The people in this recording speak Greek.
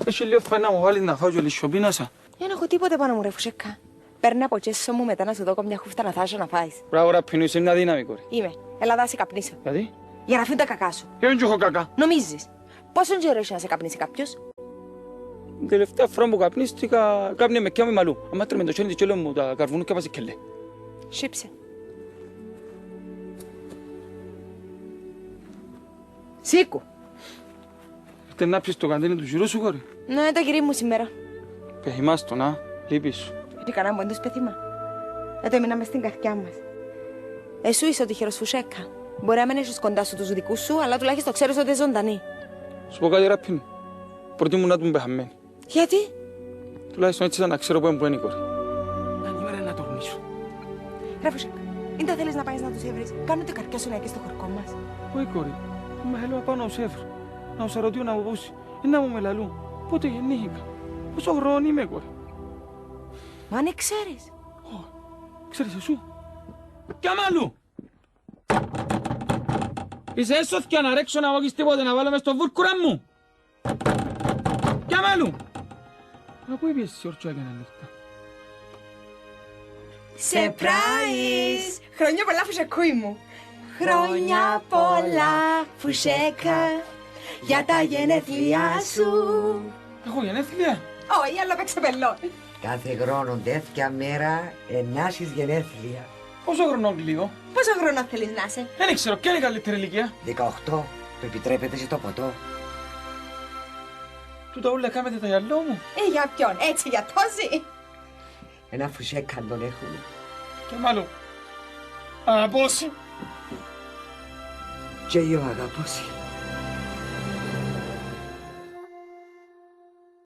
Έχει λίγο φάει να μου βάλεις να φάω και λισιοπίνασα. Δεν έχω τίποτε πάνω μου ρε φουσέκα. Παίρνει από τσέσσο μου μετά να σου δω μια χούφτα να θάσω να φάεις. Μπράβο ραπίνου, είσαι μια δύναμη κόρη. Είμαι. Έλα δά σε καπνίσω. Γιατί? Για να φύγουν τα κακά σου. Και δεν έχω κακά. Νομίζεις. Πόσον καιρό έχει να σε καπνίσει κάποιος? Την τελευταία φορά που καπνίστηκα, κάπνιε με κιάμι μαλλού. Αν μάτρε με το χέρι της κιόλο μου τα καρβούνουκια βάζει κελέ. Σύψε. Σήκου. Ήρθε να πιεις το καντίνι του γυρού σου κόρη. Ναι, το κυρί μου σήμερα. Πεχημάς το να, λείπεις σου. Τι κανένα μου έντος πεθύμα. Δεν το έμεινα μες στην καρδιά μας. Εσού είσαι ο τυχερός φουσέκα. Μπορεί να μην έχεις κοντά σου τους δικούς σου, αλλά τουλάχιστον ξέρεις ότι είσαι ζωντανή. Σου πω κάτι ραπίνου. Προτιμούν να του πεχαμένοι. Γιατί? Τουλάχιστον έτσι θα να ξέρω πού είναι η κόρη. Αν η ώρα να τορμήσω. Ρε φουσέκα, δεν τα θέλεις να πάεις να τους έβρεις. Κάνουν την καρκιά σου να εκεί στο χωρικό μας. Όχι κόρη, μα θέλω να πάω να σου έβρω. Να σου ρωτήσω να μου πούσει. Να μου με λαλούν. Πότε γεννήθηκα. Πόσο χρόνο είμαι κόρη. Μα αν ξέρεις. Ξέρεις εσύ. Κι αμάλου. Είσαι έσωθηκια να ρέξω να βόγεις τίποτε να βάλω μες στο βούρκουρα μου. Κι αμάλου. Μα πού είπες εσύ ορτσιά για να νύχτα. Surprise! Χρόνια πολλά φουσεκούι μου. Χρόνια πολλά φουσέκα για τα γενέθλιά σου. Έχω γενέθλια. Όχι, άλλο παίξε πελό. Κάθε χρόνο τέτοια μέρα ενάσεις γενέθλια. Πόσο χρόνο κλείω. Πόσο χρόνο θέλεις να είσαι? Δεν ξέρω, ποια είναι η καλύτερη ηλικία. 18. Το επιτρέπετε σε το ποτό. Τούτα όλα κάμετε τα γυαλό μου. Για ποιον, έτσι για τόση. Ένα φουσέκα τον έχουμε. Κι αμάλου. Αγαπώσει. Και εγώ αγαπώσει.